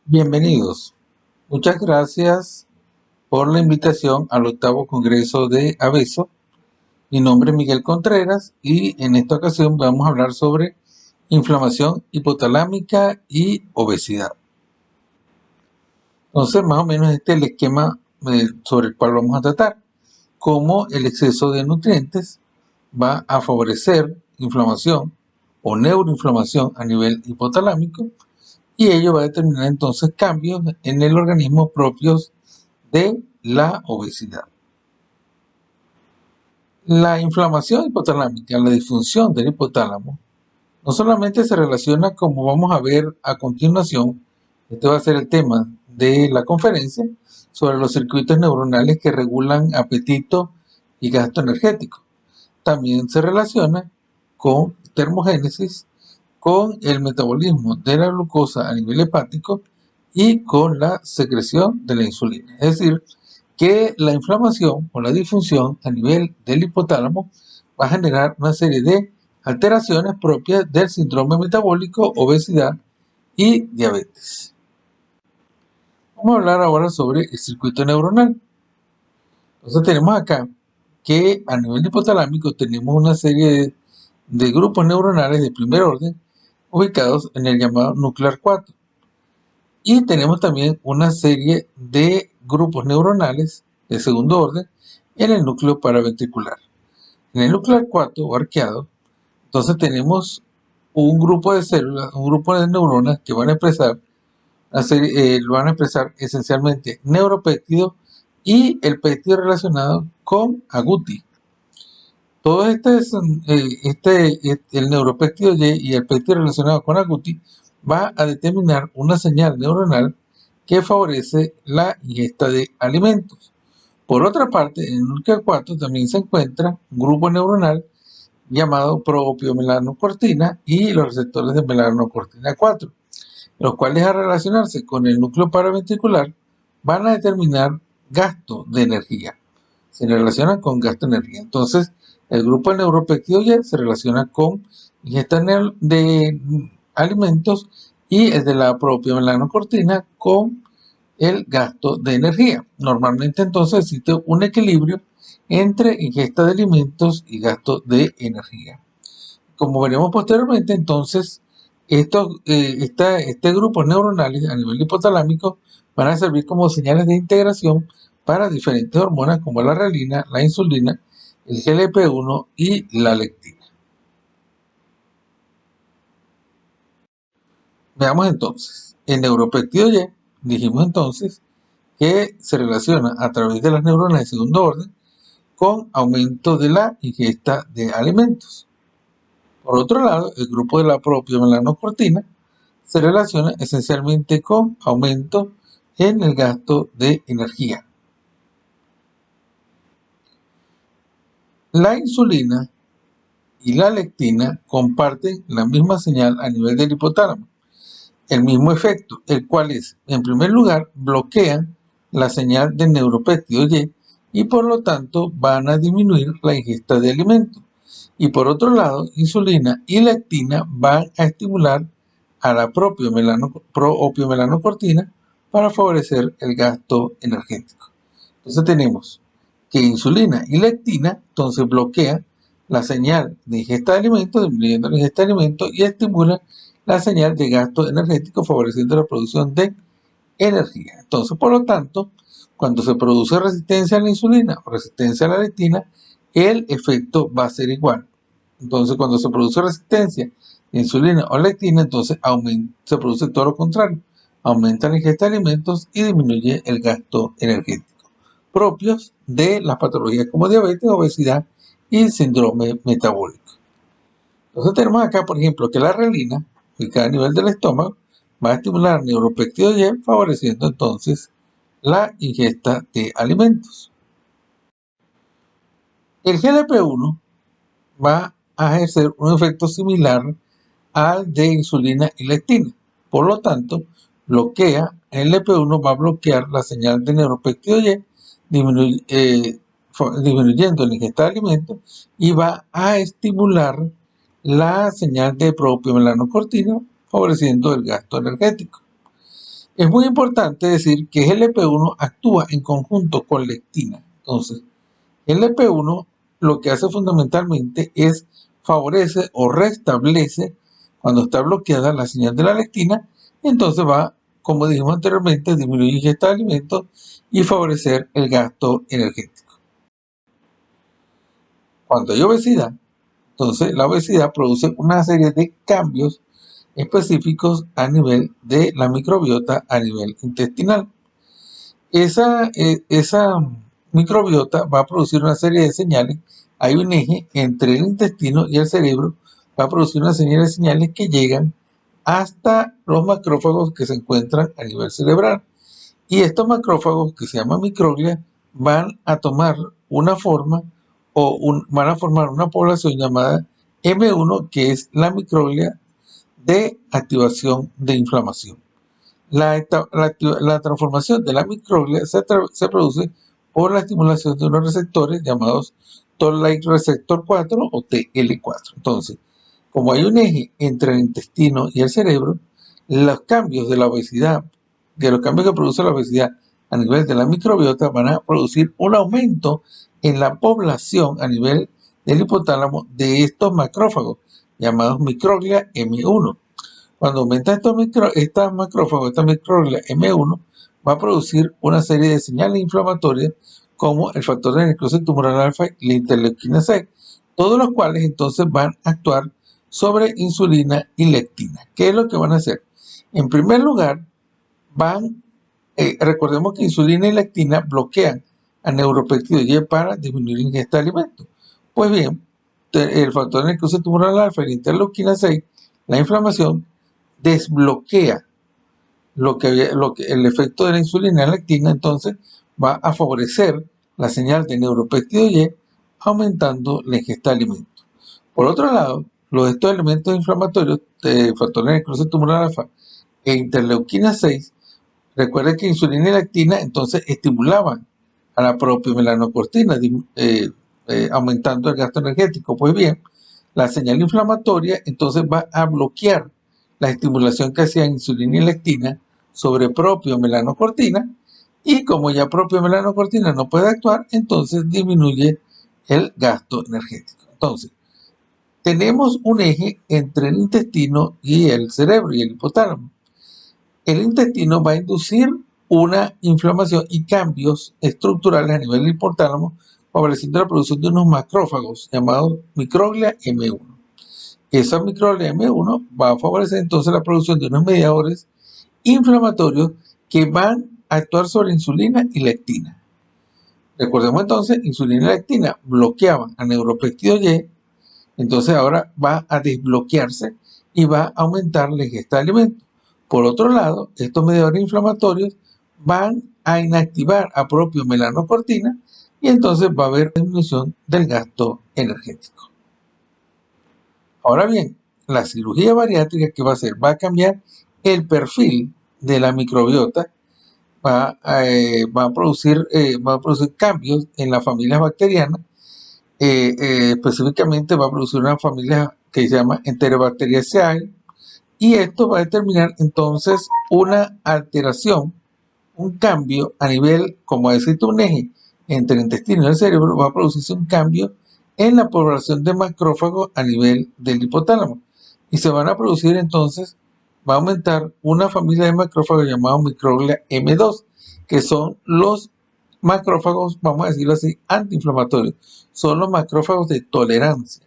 Bienvenidos. Muchas gracias por la invitación al octavo Congreso de ABESO. Mi nombre es Miguel Contreras y en esta ocasión vamos a hablar sobre inflamación hipotalámica y obesidad. Entonces, más o menos este es el esquema sobre el cual vamos a tratar. Cómo el exceso de nutrientes va a favorecer inflamación o neuroinflamación a nivel hipotalámico, y ello va a determinar entonces cambios en el organismo propios de la obesidad. La inflamación hipotalámica, la disfunción del hipotálamo, no solamente se relaciona, como vamos a ver a continuación, este va a ser el tema de la conferencia, sobre los circuitos neuronales que regulan apetito y gasto energético. También se relaciona con termogénesis, con el metabolismo de la glucosa a nivel hepático y con la secreción de la insulina. Es decir, que la inflamación o la disfunción a nivel del hipotálamo va a generar una serie de alteraciones propias del síndrome metabólico, obesidad y diabetes. Vamos a hablar ahora sobre el circuito neuronal. Entonces tenemos acá que a nivel hipotalámico tenemos una serie de grupos neuronales de primer orden ubicados en el llamado núcleo 4. Y tenemos también una serie de grupos neuronales de segundo orden en el núcleo paraventricular. En el núcleo 4 o arqueado, entonces tenemos un grupo de células, un grupo de neuronas que van a expresar, esencialmente neuropéptidos y el péptido relacionado con agouti. Todo el neuropéptido Y y el péptido relacionado con agouti va a determinar una señal neuronal que favorece la ingesta de alimentos. Por otra parte, en el núcleo 4 también se encuentra un grupo neuronal llamado proopiomelanocortina y los receptores de melanocortina 4, los cuales al relacionarse con el núcleo paraventricular van a determinar gasto de energía. Se relacionan con gasto de energía. Entonces, el grupo de neuropéptido Y se relaciona con ingesta de alimentos y el de la propia melanocortina con el gasto de energía. Normalmente entonces existe un equilibrio entre ingesta de alimentos y gasto de energía. Como veremos posteriormente, entonces, este grupo neuronales a nivel hipotalámico van a servir como señales de integración para diferentes hormonas como la relina, la insulina, el GLP-1 y la leptina. Veamos entonces, el neuropéptido Y, dijimos entonces que se relaciona a través de las neuronas de segundo orden con aumento de la ingesta de alimentos. Por otro lado, el grupo de la propia melanocortina se relaciona esencialmente con aumento en el gasto de energía. La insulina y la leptina comparten la misma señal a nivel del hipotálamo, el mismo efecto, el cual es, en primer lugar, bloquean la señal del neuropéptido y por lo tanto van a disminuir la ingesta de alimentos. Y por otro lado, insulina y leptina van a estimular a la propia proopiomelanocortina para favorecer el gasto energético. Entonces tenemos que insulina y leptina entonces bloquean la señal de ingesta de alimentos, disminuyendo la ingesta de alimentos y estimulan la señal de gasto energético, favoreciendo la producción de energía. Entonces, por lo tanto, cuando se produce resistencia a la insulina o resistencia a la leptina, el efecto va a ser igual. Entonces, cuando se produce resistencia a insulina o leptina, entonces se produce todo lo contrario. Aumenta la ingesta de alimentos y disminuye el gasto energético, propios de las patologías como diabetes, obesidad y síndrome metabólico. Entonces tenemos acá, por ejemplo, que la relina, ubicada a nivel del estómago, va a estimular el neuropéptido Y, favoreciendo entonces la ingesta de alimentos. El GLP-1 va a ejercer un efecto similar al de insulina y leptina. Por lo tanto, el GLP-1 va a bloquear la señal de neuropéptido Y, disminuyendo la ingesta de alimentos y va a estimular la señal de proopiomelanocortina, favoreciendo el gasto energético. Es muy importante decir que GLP-1 actúa en conjunto con lectina. Entonces, GLP-1 lo que hace fundamentalmente es favorece o restablece cuando está bloqueada la señal de la lectina, entonces va, como dijimos anteriormente, disminuir ingesta de alimentos y favorecer el gasto energético. Cuando hay obesidad, entonces la obesidad produce una serie de cambios específicos a nivel de la microbiota, a nivel intestinal. Esa microbiota va a producir una serie de señales. Hay un eje entre el intestino y el cerebro, va a producir una serie de señales que llegan hasta los macrófagos que se encuentran a nivel cerebral. Y estos macrófagos, que se llaman microglia, van a tomar una forma van a formar una población llamada M1, que es la microglia de activación de inflamación. La transformación de la microglia se produce por la estimulación de unos receptores llamados Toll-like receptor 4 o TL4. Entonces, como hay un eje entre el intestino y el cerebro, los cambios de la obesidad, de los cambios que produce la obesidad a nivel de la microbiota, van a producir un aumento en la población a nivel del hipotálamo de estos macrófagos llamados microglia M1. Cuando aumenta esta microglia M1 va a producir una serie de señales inflamatorias como el factor de necrosis tumoral alfa y la interleuquina 6, todos los cuales entonces van a actuar sobre insulina y lectina. ¿Qué es lo que van a hacer? En primer lugar, recordemos que insulina y lectina bloquean a neuropéptido Y para disminuir la ingesta de alimentos. Pues bien, el factor de necrosis tumoral alfa y la interleuquina 6, la inflamación, desbloquea el efecto de la insulina y la lectina, entonces va a favorecer la señal de neuropéptido Y, aumentando la ingesta de alimentos. Por otro lado, estos elementos inflamatorios de factor de necrosis tumoral alfa e interleuquina 6, recuerden que insulina y lectina entonces estimulaban a la propia melanocortina, aumentando el gasto energético. Pues bien, la señal inflamatoria entonces va a bloquear la estimulación que hacía insulina y lectina sobre propio melanocortina, y como ya propio melanocortina no puede actuar, entonces disminuye el gasto energético. Entonces, tenemos un eje entre el intestino y el cerebro y el hipotálamo. El intestino va a inducir una inflamación y cambios estructurales a nivel del hipotálamo, favoreciendo la producción de unos macrófagos llamados microglia M1. Esa microglia M1 va a favorecer entonces la producción de unos mediadores inflamatorios que van a actuar sobre insulina y lectina. Recordemos entonces, insulina y lectina bloqueaban a neuropéptido Y, entonces ahora va a desbloquearse y va a aumentar la ingesta de alimentos. Por otro lado, estos mediadores inflamatorios van a inactivar a propio melanocortina y entonces va a haber disminución del gasto energético. Ahora bien, la cirugía bariátrica, ¿qué va a hacer? Va a cambiar el perfil de la microbiota, va a producir cambios en las familias bacterianas, específicamente va a producir una familia que se llama Enterobacteriaceae, y esto va a determinar entonces una alteración, un cambio a nivel, como decirte, un eje entre el intestino y el cerebro, va a producirse un cambio en la población de macrófagos a nivel del hipotálamo. Y se van a producir entonces, va a aumentar una familia de macrófagos llamados microglia M2, que son los macrófagos, vamos a decirlo así, antiinflamatorios. Son los macrófagos de tolerancia.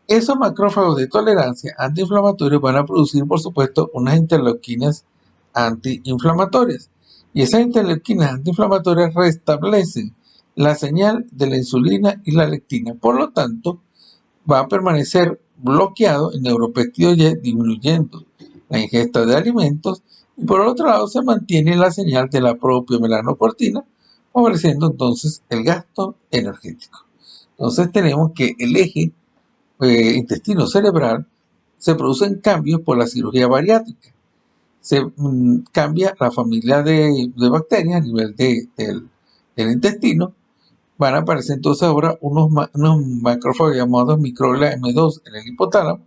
Esos macrófagos de tolerancia antiinflamatorios van a producir, por supuesto, unas interleuquinas antiinflamatorias. Y esas interleuquinas antiinflamatorias restablecen la señal de la insulina y la lectina. Por lo tanto, va a permanecer bloqueado el neuropéptido Y, disminuyendo la ingesta de alimentos. Y por otro lado, se mantiene la señal de la propia melanocortina, favoreciendo entonces el gasto energético. Entonces tenemos que el eje intestino cerebral se producen cambios por la cirugía bariátrica. Se cambia la familia de bacterias a nivel del intestino. Van a aparecer entonces ahora unos macrófagos llamados microglia M2 en el hipotálamo,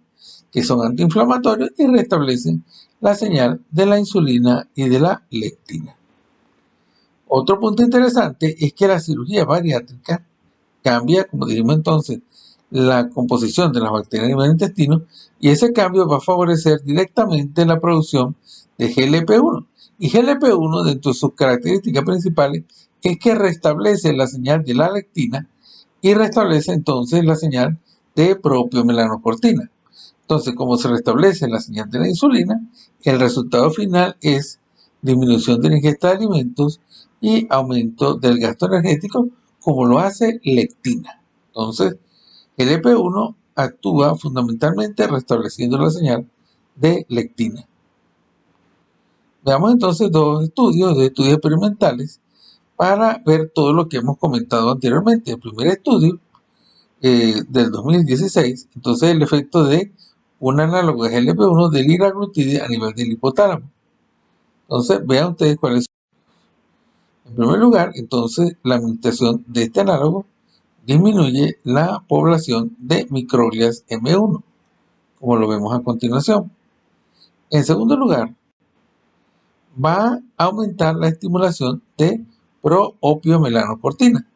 que son antiinflamatorios y restablecen la señal de la insulina y de la leptina. Otro punto interesante es que la cirugía bariátrica cambia, como dijimos entonces, la composición de las bacterias a nivel del intestino, y ese cambio va a favorecer directamente la producción de GLP-1. Y GLP-1, dentro de sus características principales, es que restablece la señal de la lectina y restablece entonces la señal de propiomelanocortina. Entonces, como se restablece la señal de la insulina, el resultado final es disminución de la ingesta de alimentos y aumento del gasto energético, como lo hace lectina. Entonces, el EP1 actúa fundamentalmente restableciendo la señal de lectina. Veamos entonces dos estudios experimentales para ver todo lo que hemos comentado anteriormente. El primer estudio del 2016, entonces el efecto de un análogo de GLP-1 del liraglutide a nivel del hipotálamo. Entonces, vean ustedes cuál es. En primer lugar, entonces, la administración de este análogo disminuye la población de microglias M1, como lo vemos a continuación. En segundo lugar, va a aumentar la estimulación de proopiomelanocortina,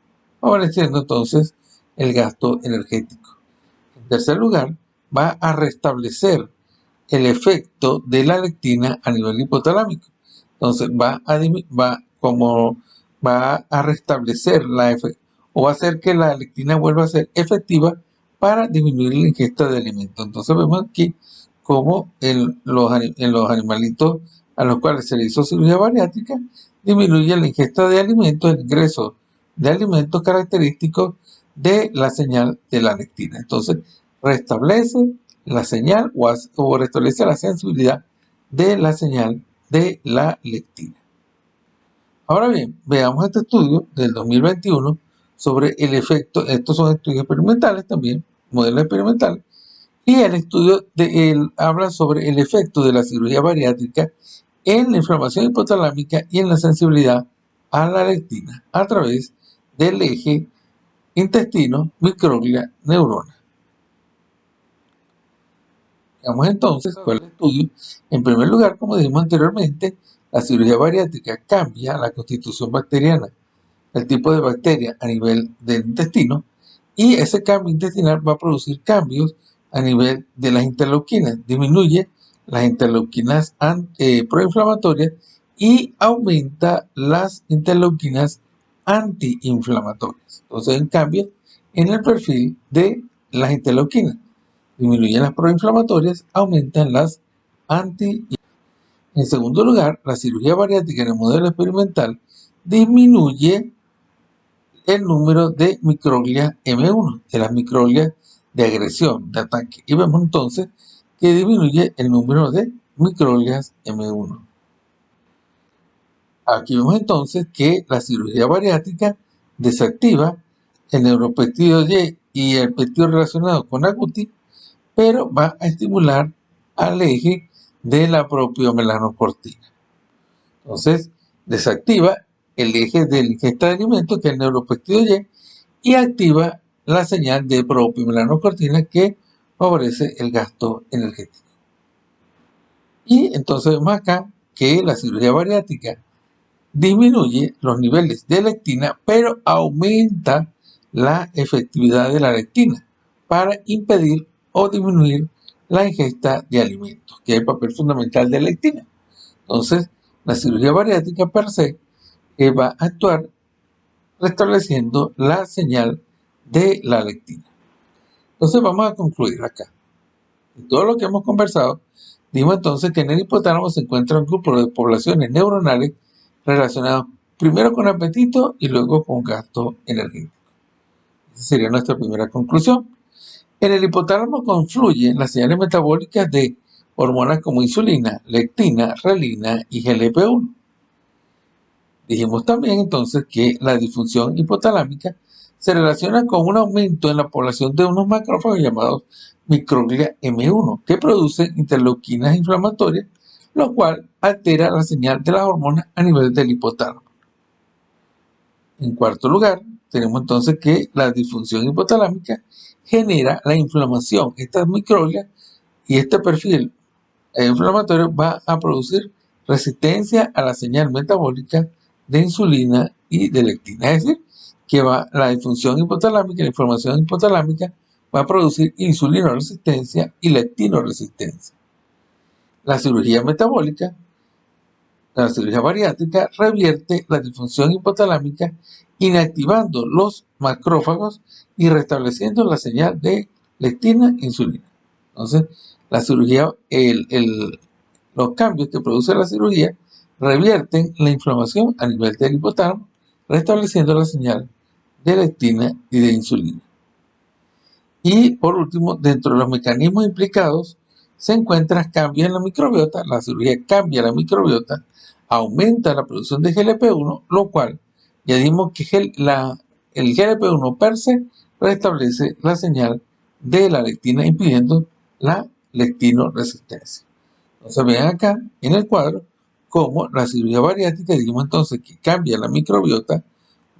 favoreciendo entonces el gasto energético. En tercer lugar, va a restablecer el efecto de la lectina a nivel hipotalámico. Entonces va a restablecer o va a hacer que la lectina vuelva a ser efectiva para disminuir la ingesta de alimentos. Entonces vemos aquí como en los animalitos a los cuales se le hizo cirugía bariátrica, disminuye la ingesta de alimentos, el ingreso de alimentos característicos de la señal de la lectina. Entonces restablece la señal o restablece la sensibilidad de la señal de la lectina. Ahora bien, veamos este estudio del 2021 sobre el efecto. Estos son estudios experimentales también, modelos experimentales, y el estudio habla sobre el efecto de la cirugía bariátrica en la inflamación hipotalámica y en la sensibilidad a la lectina a través del eje intestino, microglia, neurona. Veamos entonces cuál es el estudio. En primer lugar, como dijimos anteriormente, la cirugía bariátrica cambia la constitución bacteriana, el tipo de bacteria a nivel del intestino, y ese cambio intestinal va a producir cambios a nivel de las interleuquinas, disminuye las interleuquinas proinflamatorias y aumenta las interleuquinas antiinflamatorias. Entonces hay un cambio en el perfil de las interleuquinas. Disminuyen las proinflamatorias, aumentan las anti. En segundo lugar, la cirugía bariátrica en el modelo experimental disminuye el número de microglias M1, de las microglias de agresión, de ataque. Y vemos entonces que disminuye el número de microglias M1. Aquí vemos entonces que la cirugía bariátrica desactiva el neuropéptido Y y el péptido relacionado con AGUTI, pero va a estimular al eje de la propiomelanocortina. Entonces, desactiva el eje de la ingesta de alimentos, que es el neuropéptido Y activa la señal de propiomelanocortina que favorece el gasto energético. Y entonces vemos acá que la cirugía bariátrica disminuye los niveles de lectina, pero aumenta la efectividad de la lectina para impedir o disminuir la ingesta de alimentos, que es el papel fundamental de la lectina. Entonces, la cirugía bariátrica per se va a actuar restableciendo la señal de la lectina. Entonces, vamos a concluir acá. En todo lo que hemos conversado, dimos entonces que en el hipotálamo se encuentra un grupo de poblaciones neuronales relacionados primero con apetito y luego con gasto energético. Esa sería nuestra primera conclusión. En el hipotálamo confluyen las señales metabólicas de hormonas como insulina, lectina, relina y GLP-1. Dijimos también entonces que la disfunción hipotalámica se relaciona con un aumento en la población de unos macrófagos llamados microglia M1, que producen interleuquinas inflamatorias, lo cual altera la señal de las hormonas a nivel del hipotálamo. En cuarto lugar, tenemos entonces que la disfunción hipotalámica genera la inflamación, estas microglias, Y este perfil inflamatorio va a producir resistencia a la señal metabólica de insulina y de lectina. Es decir, que la disfunción hipotalámica, la inflamación hipotalámica, va a producir insulinoresistencia y lectinoresistencia. La cirugía metabólica, la cirugía bariátrica, revierte la disfunción hipotalámica inactivando los macrófagos y restableciendo la señal de lectina e insulina. Entonces, la cirugía, los cambios que produce la cirugía revierten la inflamación a nivel del hipotálamo, restableciendo la señal de lectina y de insulina. Y por último, dentro de los mecanismos implicados, se encuentra cambios en la microbiota. La cirugía cambia la microbiota, aumenta la producción de GLP-1, lo cual ya dimos que el GLP-1 per se restablece la señal de la lectina, impidiendo la lectinoresistencia. Entonces vean acá en el cuadro cómo la cirugía bariátrica, dijimos entonces que cambia la microbiota,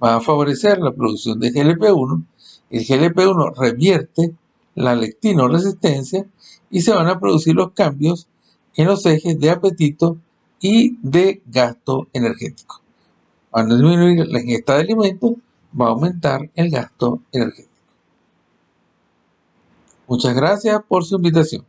va a favorecer la producción de GLP-1, el GLP-1 revierte la lectinoresistencia y se van a producir los cambios en los ejes de apetito y de gasto energético. Van a disminuir la ingesta de alimentos, va a aumentar el gasto energético. Muchas gracias por su invitación.